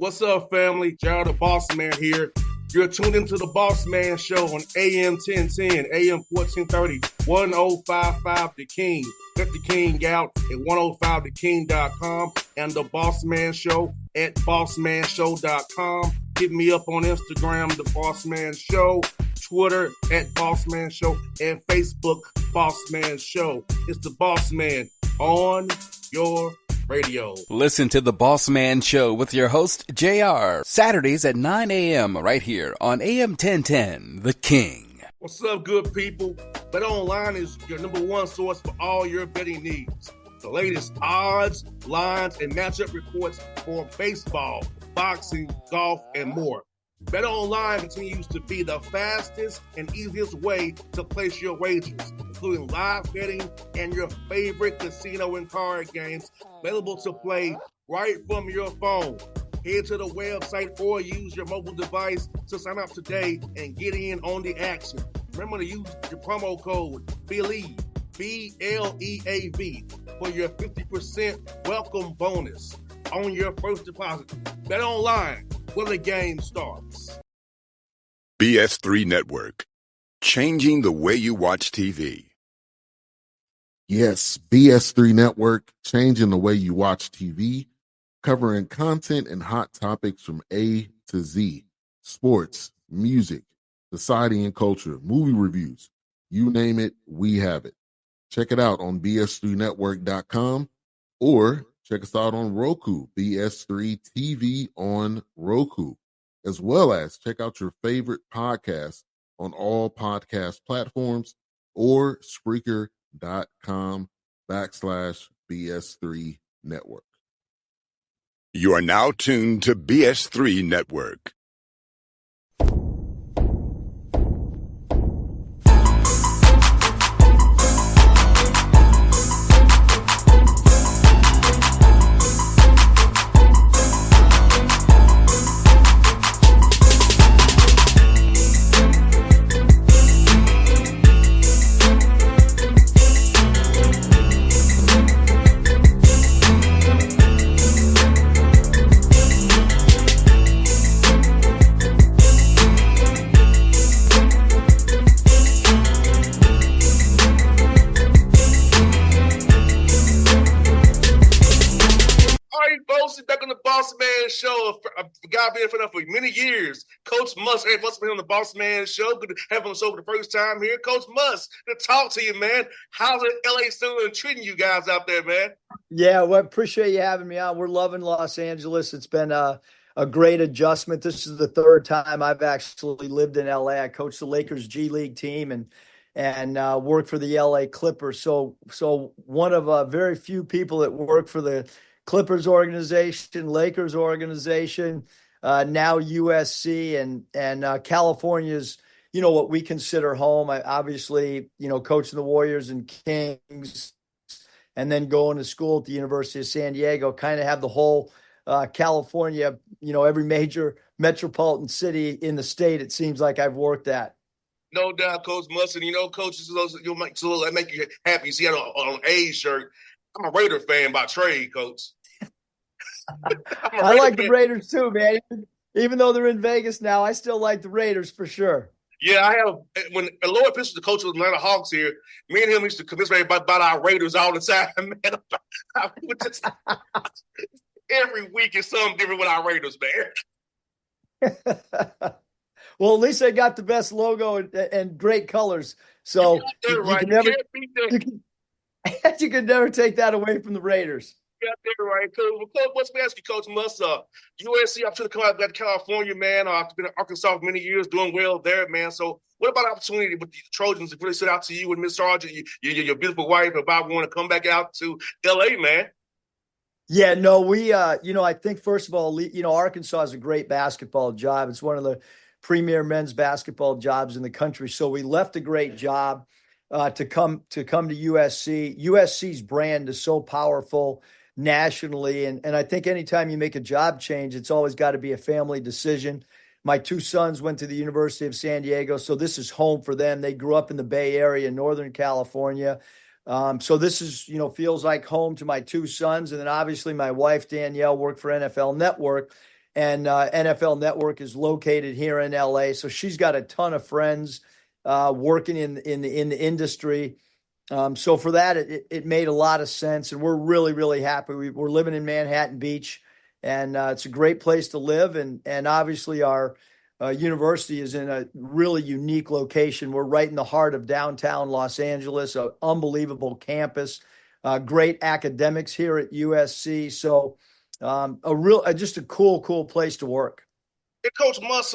What's up, family? Gerald the Bossman here. You're tuned into the Bossman Show on AM 1010, AM 1430, 1055 The King. Let the King out at 105theking.com and the Bossman Show at bossmanshow.com. Hit me up on Instagram, The Bossman Show, Twitter at Bossman Show, and Facebook, Bossman Show. It's the Bossman on your radio. Listen to the Bossman Show with your host, JR, Saturdays at 9 a.m. right here on AM 1010, The King. What's up, good people? BetOnline is your number one source for all your betting needs. The latest odds, lines, and matchup reports for baseball, boxing, golf, and more. BetOnline continues to be the fastest and easiest way to place your wagers, including live betting and your favorite casino and card games available to play right from your phone. Head to the website or use your mobile device to sign up today and get in on the action. Remember to use your promo code BELIEVE, B-L-E-A-V, for your 50% welcome bonus on your first deposit. BetOnline, where the game starts. BS3 Network, changing the way you watch TV. Yes, BS3 Network, changing the way you watch TV, covering content and hot topics from A to Z, sports, music, society and culture, movie reviews, you name it, we have it. Check it out on bs3network.com or check us out on Roku, BS3 TV on Roku, as well as check out your favorite podcast on all podcast platforms or Spreaker.com/BS3 Network. You are now tuned to BS3 Network. Back on the Bossman Show. A guy been for many years. Coach Muss, hey, Musselman on the Bossman Show. Good to have him on the show for the first time here. Coach Muss, good to talk to you, man. How's it LA still treating you guys out there, man? Yeah, well, appreciate you having me on. We're loving Los Angeles. It's been a great adjustment. This is the third time I've actually lived in LA. I coached the Lakers G League team and worked for the LA Clippers. So one of very few people that work for the Clippers organization, Lakers organization, now USC and California's, what we consider home. I obviously, coaching the Warriors and Kings and then going to school at the University of San Diego, kind of have the whole California, every major metropolitan city in the state, it seems like I've worked at. No doubt, Coach Musselman. Coaches, you'll make you happy. You see that on an A shirt. I'm a Raider fan by trade, Coach. I like the Raiders too, man. Even though they're in Vegas now, I still like the Raiders for sure. Yeah, I have. When Lloyd Pitcher, the coach of the Atlanta Hawks here, me and him used to commiserate about our Raiders all the time, man. I would just, every week is something different with our Raiders, man. Well, at least they got the best logo and great colors. So you can never take that away from the Raiders. Yeah, there, right. Coach, let's ask you, Coach Muss. USC, I'm sure to come out of California, man. I've been in Arkansas for many years, doing well there, man. So, what about opportunity with the Trojans? If really stood out to you and Miss Sargent, your beautiful wife, about want to come back out to LA, man? Yeah, no, we, I think first of all, Arkansas is a great basketball job. It's one of the premier men's basketball jobs in the country. So we left a great job to come to USC. USC's brand is so powerful nationally. And I think anytime you make a job change, it's always got to be a family decision. My two sons went to the University of San Diego, so this is home for them. They grew up in the Bay Area, Northern California. So this is, feels like home to my two sons. And then obviously my wife, Danielle, worked for NFL Network. and NFL Network is located here in LA. So she's got a ton of friends working in the industry. So for that, it made a lot of sense, and we're really, really happy. We're living in Manhattan Beach, and it's a great place to live. And obviously our university is in a really unique location. We're right in the heart of downtown Los Angeles, an unbelievable campus, great academics here at USC. So just a cool place to work. Hey, Coach Muss,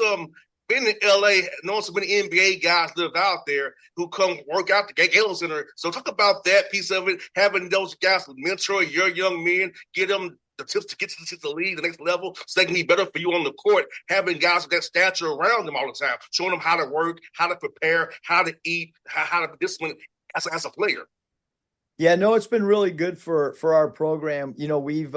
been in LA, knowing so many NBA guys live out there who come work out the Galen Center. So talk about that piece of it, having those guys mentor your young men, get them the tips to get to the league, the next level, so they can be better for you on the court, having guys with that stature around them all the time, showing them how to work, how to prepare, how to eat, how to be disciplined as a player. Yeah, no, it's been really good for our program. We've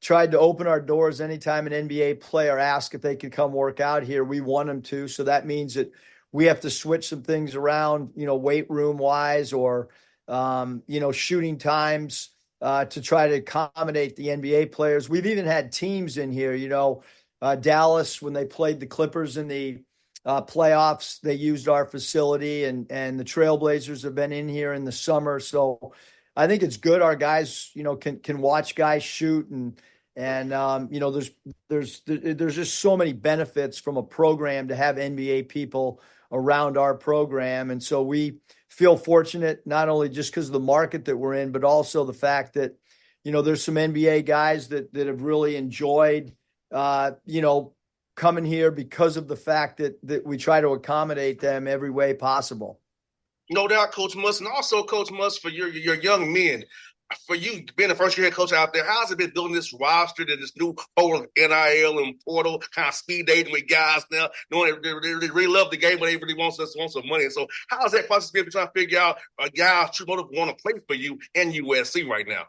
tried to open our doors anytime an NBA player asks if they could come work out here. We want them to. So that means that we have to switch some things around, weight room wise or, shooting times to try to accommodate the NBA players. We've even had teams in here, Dallas, when they played the Clippers in the playoffs, they used our facility, and the Trailblazers have been in here in the summer. So I think it's good. Our guys, can watch guys shoot, and there's just so many benefits from a program to have NBA people around our program. And so we feel fortunate, not only just because of the market that we're in, but also the fact that, there's some NBA guys that have really enjoyed, coming here because of the fact that we try to accommodate them every way possible. No doubt, Coach Muss, and also Coach Muss, for your young men. For you being the first year head coach out there, how's it been building this roster to this new whole NIL and portal kind of speed dating with guys now, knowing they really love the game, but they really want some money? And so how's that process been trying to figure out a guy who want to play for you and USC right now?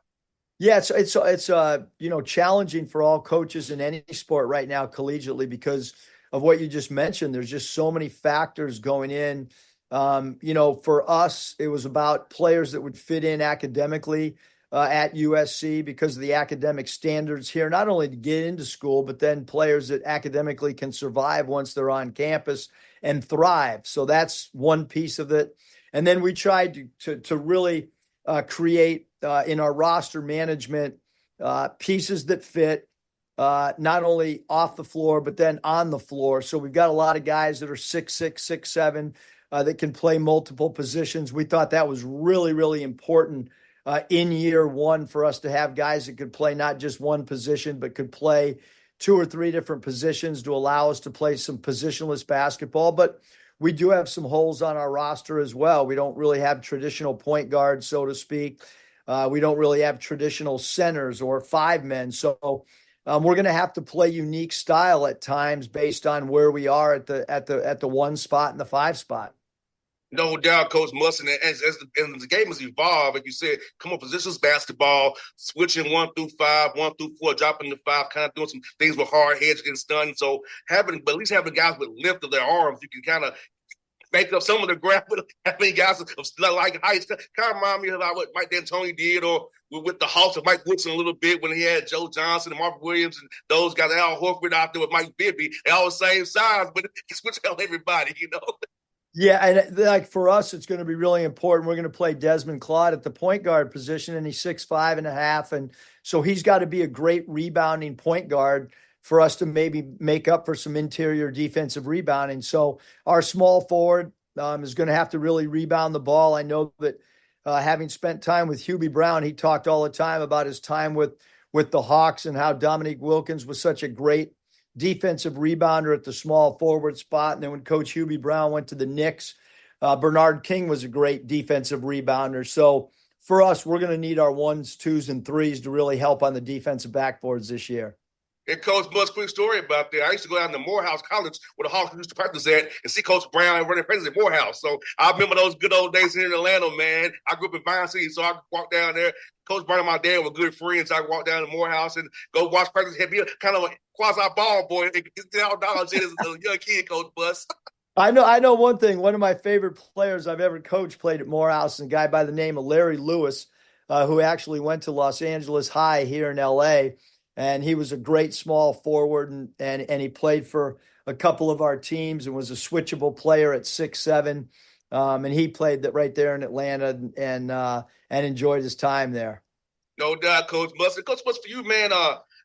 Yeah, it's challenging for all coaches in any sport right now collegiately because of what you just mentioned. There's just so many factors going in. For us, it was about players that would fit in academically at USC because of the academic standards here, not only to get into school, but then players that academically can survive once they're on campus and thrive. So that's one piece of it. And then we tried to really create in our roster management pieces that fit not only off the floor, but then on the floor. So we've got a lot of guys that are 6'6", 6'7", that can play multiple positions. We thought that was really, really important in year one for us to have guys that could play not just one position, but could play 2 or 3 different positions to allow us to play some positionless basketball. But we do have some holes on our roster as well. We don't really have traditional point guards, so to speak. We don't really have traditional centers or 5 men. So we're going to have to play unique style at times based on where we are at the 1 spot and the 5 spot. No doubt, Coach Musselman. As the game has evolved, like you said, come on, positions basketball, switching 1 through 5, 1 through 4, dropping to 5, kind of doing some things with hard heads getting stunned. So at least having guys with lift of their arms, you can kind of make up some of the graph with having guys of like heights. Kind of remind me about what Mike D'Antoni did, or with the Hawks of Mike Woodson a little bit when he had Joe Johnson and Mark Williams and those guys, Al Horford out there with Mike Bibby. They all the same size, but it's switch out everybody, Yeah, and like for us, it's going to be really important. We're going to play Desmond Claude at the point guard position, and he's 6'5.5", and so he's got to be a great rebounding point guard for us to maybe make up for some interior defensive rebounding. So our small forward is going to have to really rebound the ball. I know that having spent time with Hubie Brown, he talked all the time about his time with the Hawks and how Dominique Wilkins was such a great defensive rebounder at the small forward spot. And then when Coach Hubie Brown went to the Knicks, Bernard King was a great defensive rebounder. So for us, we're going to need our 1s, 2s, and 3s to really help on the defensive backboards this year. And Coach Buzz, quick story about that. I used to go down to Morehouse College where the Hawks used to practice at and see Coach Brown running practice at Morehouse. So I remember those good old days here in Atlanta, man. I grew up in Vine City, so I walk down there. Coach Brown and my dad were good friends. So I walk down to Morehouse and go watch practice. Had me kind of a quasi ball boy. Get all dollars in as a young kid, Coach Buzz. I know one thing. One of my favorite players I've ever coached played at Morehouse, a guy by the name of Larry Lewis, who actually went to Los Angeles High here in L.A., and he was a great small forward, and he played for a couple of our teams and was a switchable player at 6'7". And he played that right there in Atlanta and enjoyed his time there. No doubt, Coach Mustard. Coach Mustard, for you, man,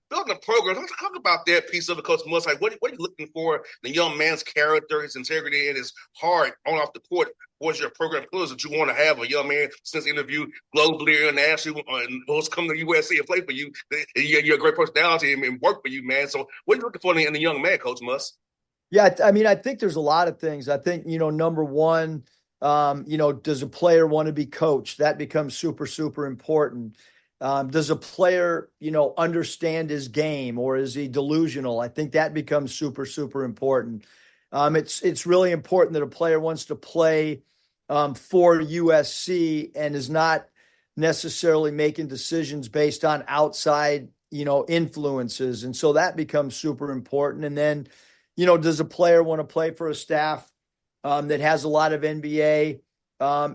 building a program, let's talk about that piece of it, Coach Mustard. Like, what are you looking for in the young man's character, his integrity, and his heart on off the court? What's your program pillars that you want to have a young man since interviewed globally and internationally and wants to come to USC and play for you? You're a great personality and work for you, man. So what are you looking for in the young man, Coach Must? Yeah, I mean, I think there's a lot of things. I think, number one, does a player want to be coached? That becomes super, super important. Does a player, understand his game, or is he delusional? I think that becomes super, super important. It's really important that a player wants to play for USC and is not necessarily making decisions based on outside, influences. And so that becomes super important. And then, does a player want to play for a staff that has a lot of NBA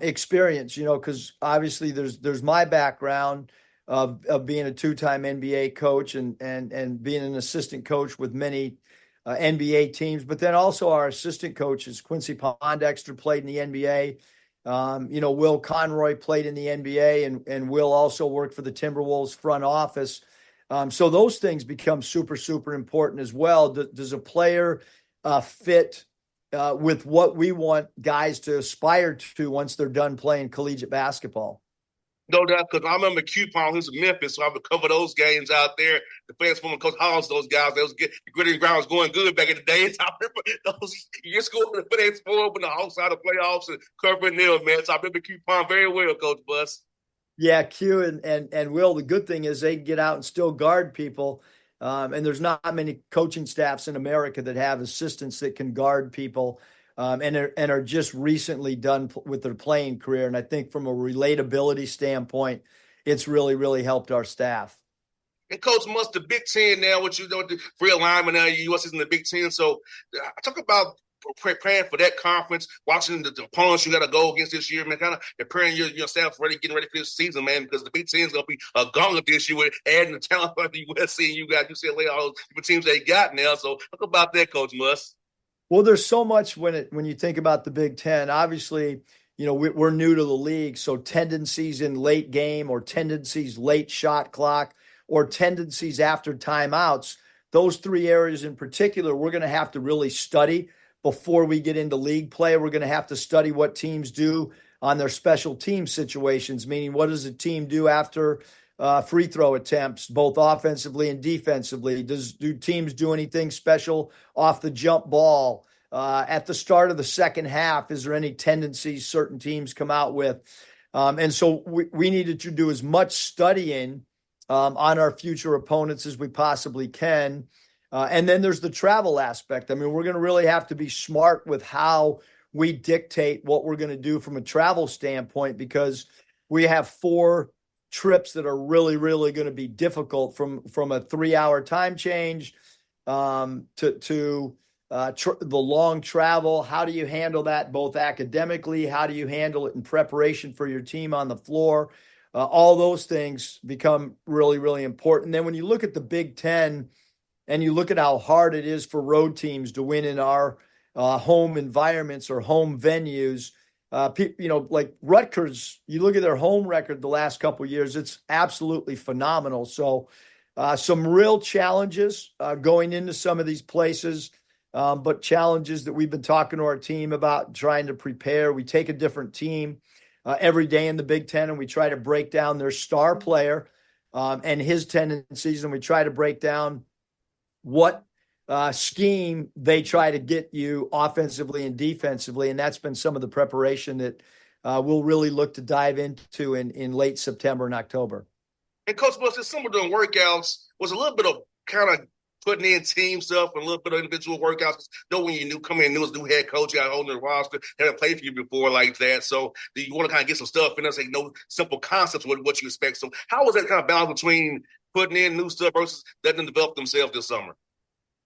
experience? Because obviously there's my background of being a two-time NBA coach and being an assistant coach with many NBA teams, but then also our assistant coaches, Quincy Pondexter played in the NBA. Will Conroy played in the NBA, and Will also worked for the Timberwolves front office. So those things become super, super important as well. Does a player fit with what we want guys to aspire to once they're done playing collegiate basketball? No doubt, because I remember Coupon, who's in Memphis, so I would cover those games out there. The fans from Coach Hollins, those guys, they was good. The gritty ground was going good back in the day. So I remember those years going to the FedEx Forum and the outside of playoffs and covering them, man. So I remember Coupon very well, Coach Bus. Yeah, Q and Will, the good thing is they can get out and still guard people. And there's not many coaching staffs in America that have assistants that can guard people. And are just recently done with their playing career. And I think from a relatability standpoint, it's really, really helped our staff. And Coach Must, the Big Ten now, what you know, the realignment now, U.S. is in the Big Ten. So talk about preparing for that conference, watching the opponents you got to go against this year, man, kind of preparing your staff ready, getting ready for this season, man, because the Big Ten is going to be a gauntlet this year with adding the talent like the USC and you got UCLA, all those teams they got now. So talk about that, Coach Must. Well, there's so much when you think about the Big Ten. Obviously, we're new to the league, so tendencies in late game or tendencies late shot clock or tendencies after timeouts, those three areas in particular, we're going to have to really study before we get into league play. We're going to have to study what teams do on their special team situations, meaning what does a team do after free throw attempts, both offensively and defensively? Do teams do anything special off the jump ball? At the start of the second half, is there any tendencies certain teams come out with? And so we needed to do as much studying on our future opponents as we possibly can. And then there's the travel aspect. I mean, we're going to really have to be smart with how we dictate what we're going to do from a travel standpoint, because we have 4 trips that are really, really going to be difficult from a 3-hour time change to the long travel. How do you handle that both academically? How do you handle it in preparation for your team on the floor? All those things become really, really important. And then when you look at the Big Ten and you look at how hard it is for road teams to win in our home environments or home venues, like Rutgers, you look at their home record the last couple of years, it's absolutely phenomenal. So some real challenges going into some of these places, but challenges that we've been talking to our team about trying to prepare. We take a different team every day in the Big Ten, and we try to break down their star player and his tendencies, and we try to break down what scheme they try to get you offensively and defensively. And that's been some of the preparation that we'll really look to dive into in late September and October. And Coach Buster, some of the workouts was a little bit of kind of putting in team stuff and a little bit of individual workouts. When you come in new as new head coach, you got on the roster, haven't played for you before like that. So you want to kind of get some stuff in there, say no simple concepts with what you expect. So how was that kind of balance between putting in new stuff versus letting them develop themselves this summer?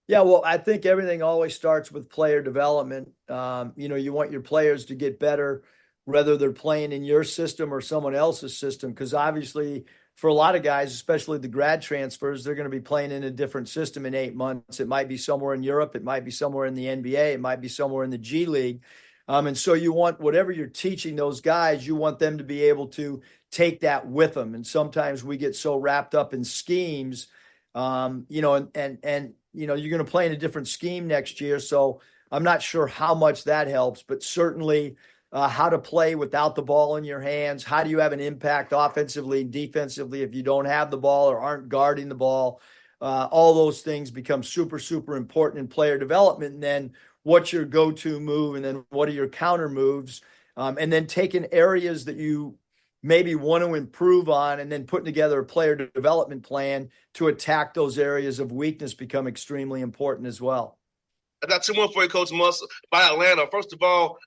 Yeah, well, I think everything always starts with player development. You want your players to get better, whether they're playing in your system or someone else's system, because obviously for a lot of guys, especially the grad transfers, they're going to be playing in a different system in 8 months. It might be somewhere in Europe. It might be somewhere in the NBA. It might be somewhere in the G League. And so you want whatever you're teaching those guys, you want them to be able to take that with them. And sometimes we get so wrapped up in schemes, and you're going to play in a different scheme next year. So I'm not sure how much that helps, but certainly how to play without the ball in your hands. How do you have an impact offensively and defensively if you don't have the ball or aren't guarding the ball? All those things become super, super important in player development. And then what's your go-to move? And then what are your counter moves? And then taking areas that you maybe want to improve on and then putting together a player development plan to attack those areas of weakness become extremely important as well. I got two more for you, Coach Muss, about Atlanta. First of all,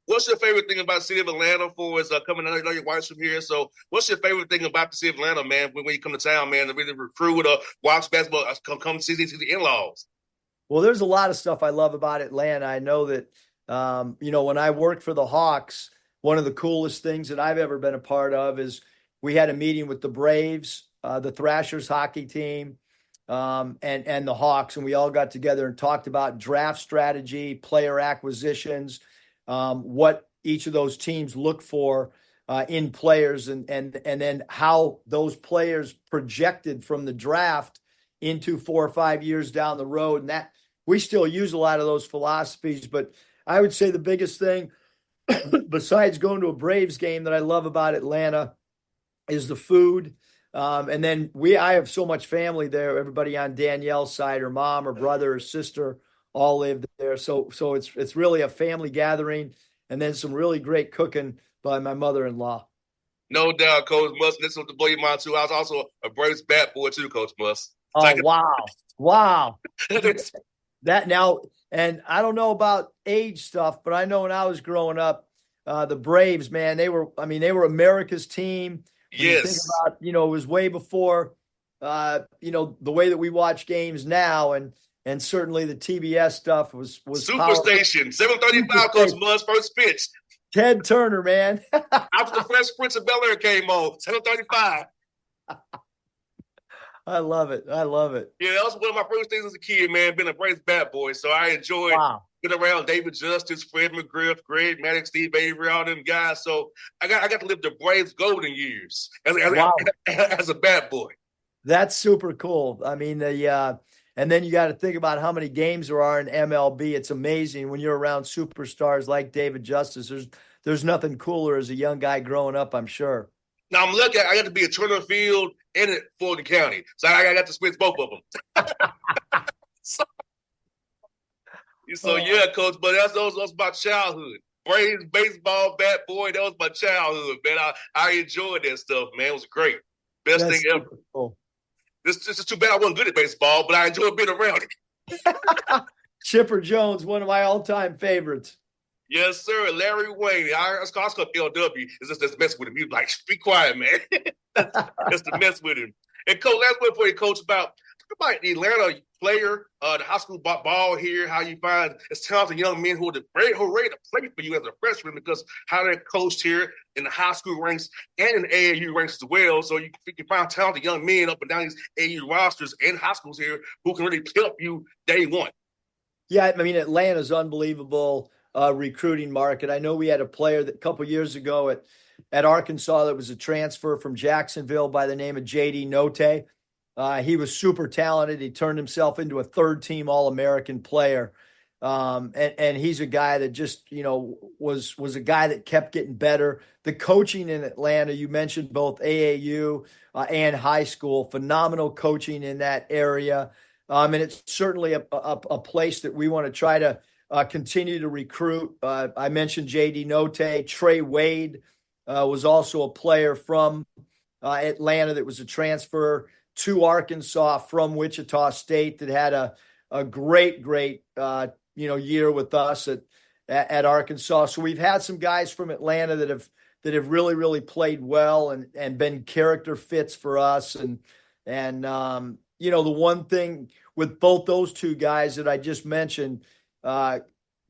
what's your favorite thing about the city of Atlanta for is coming? I know your wife's from here, so what's your favorite thing about the city of Atlanta, man, when you come to town, man, to really recruit or watch basketball, come see the in-laws? Well, there's a lot of stuff I love about Atlanta. I know that, when I worked for the Hawks, one of the coolest things that I've ever been a part of is we had a meeting with the Braves, the Thrashers hockey team, and the Hawks, and we all got together and talked about draft strategy, player acquisitions, what each of those teams look for in players, and then how those players projected from the draft into 4 or 5 years down the road. And that we still use a lot of those philosophies, but I would say the biggest thing besides going to a Braves game that I love about Atlanta is the food. And then I have so much family there. Everybody on Danielle's side, her mom, her brother, her sister, all live there. So it's really a family gathering, and then some really great cooking by my mother-in-law. No doubt, Coach Muss. This was to blow your mind too. I was also a Braves bat boy too, Coach Muss. Oh, wow. That now, and I don't know about age stuff, but I know when I was growing up, the Braves, man, they were America's team. When yes. You think about, it was way before, the way that we watch games now, and certainly the TBS stuff was Superstation, 7:35, Coach Muss, first pitch. Ted Turner, man. After the Fresh Prince of Bel-Air came on, 7:35. I love it. Yeah, that was one of my first things as a kid, man, being a Braves bat boy. So I enjoyed being around David Justice, Fred McGriff, Greg Maddox, Steve Avery, all them guys. So I got to live the Braves golden years as a bat boy. That's super cool. I mean, and then you got to think about how many games there are in MLB. It's amazing when you're around superstars like David Justice. There's nothing cooler as a young guy growing up, I'm sure. Now, I'm lucky I got to be at Turner Field and at Fulton County. So I got to switch both of them. so yeah, Coach, but that was my childhood. Braves, baseball, bat boy, that was my childhood, man. I enjoyed that stuff, man. It was great. Best thing ever. Cool. This is too bad I wasn't good at baseball, but I enjoyed being around it. Chipper Jones, one of my all-time favorites. Yes, sir. Larry Wayne. I was called LW. It's just mess with him. He's like, be quiet, man. That's the mess with him. And Coach, last word for you, Coach, about the Atlanta player, the high school ball here, how you find it's talented young men who are ready to play for you as a freshman because how they're coached here in the high school ranks and in the AAU ranks as well. So you can find talented young men up and down these AAU rosters and high schools here who can really help you day one. Yeah, I mean, Atlanta's unbelievable. Recruiting market. I know we had a player that a couple years ago at Arkansas that was a transfer from Jacksonville by the name of J.D. Note. He was super talented. He turned himself into a third-team All-American player. And he's a guy that just, was a guy that kept getting better. The coaching in Atlanta, you mentioned both AAU and high school, phenomenal coaching in that area. And it's certainly a place that we want to try to continue to recruit. I mentioned J.D. Note. Trey Wade was also a player from Atlanta that was a transfer to Arkansas from Wichita State that had a great year with us at Arkansas. So we've had some guys from Atlanta that have really played well and been character fits for us. And the one thing with both those two guys that I just mentioned,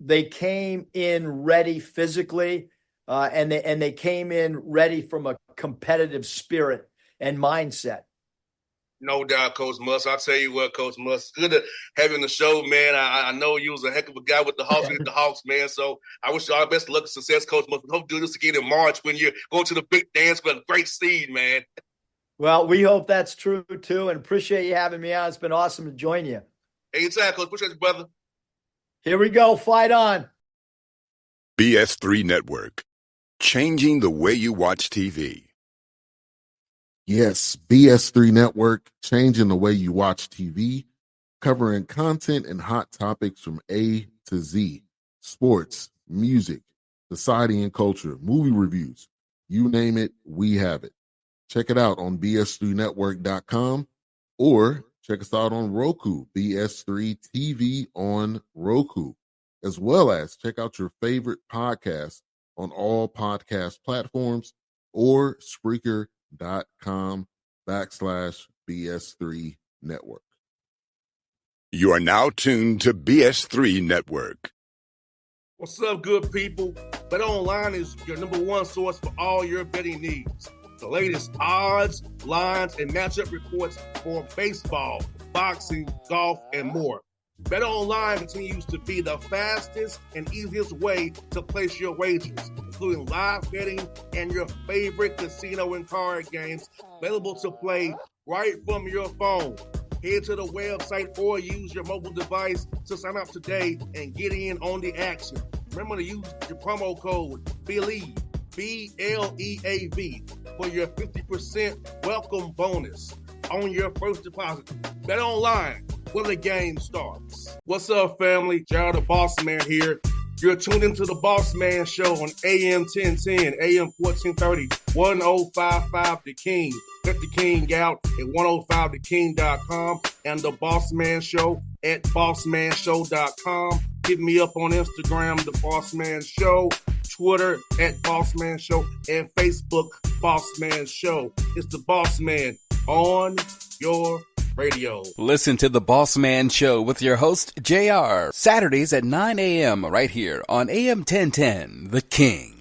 they came in ready physically, and they came in ready from a competitive spirit. and mindset. No doubt, Coach Muss. I'll tell you what, Coach Muss, it's good to have you on the show, man. I know you was a heck of a guy with the Hawks and the Hawks, man. So I wish you all the best luck and success, Coach Muss. We hope to do this again in March when you're going to the big dance with a great seed, man. Well, we hope that's true, too, and appreciate you having me on. It's been awesome to join you. Anytime, Coach. Appreciate you, brother. Here we go. Fight on. BS3 Network. Changing the way you watch TV. Yes, BS3 Network, changing the way you watch TV, covering content and hot topics from A to Z. Sports, music, society and culture, movie reviews. You name it, we have it. Check it out on bs3network.com or check us out on Roku, BS3 TV on Roku, as well as check out your favorite podcasts on all podcast platforms or Spreaker.com/BS3 Network. You are now tuned to BS3 Network. What's up, good people? Bet Online is your number one source for all your betting needs. The latest odds, lines, and matchup reports for baseball, boxing, golf, and more. Bet Online continues to be the fastest and easiest way to place your wagers, including live betting and your favorite casino and card games available to play right from your phone. Head to the website or use your mobile device to sign up today and get in on the action. Remember to use your promo code BELIEVE, BLEAV, for your 50% welcome bonus on your first deposit. Bet Online, where the game starts. What's up, family? Jared the Bossman here. You're tuned into the Bossman Show on AM 1010, AM 1430, 1055 The King. Check The King out at 105theking.com and the Bossman Show at bossmanshow.com. Hit me up on Instagram, The Bossman Show, Twitter at Bossman Show, and Facebook, Bossman Show. It's the Bossman on your radio. Listen to the Bossman Show with your host, JR, Saturdays at 9 a.m. right here on AM 1010, The King.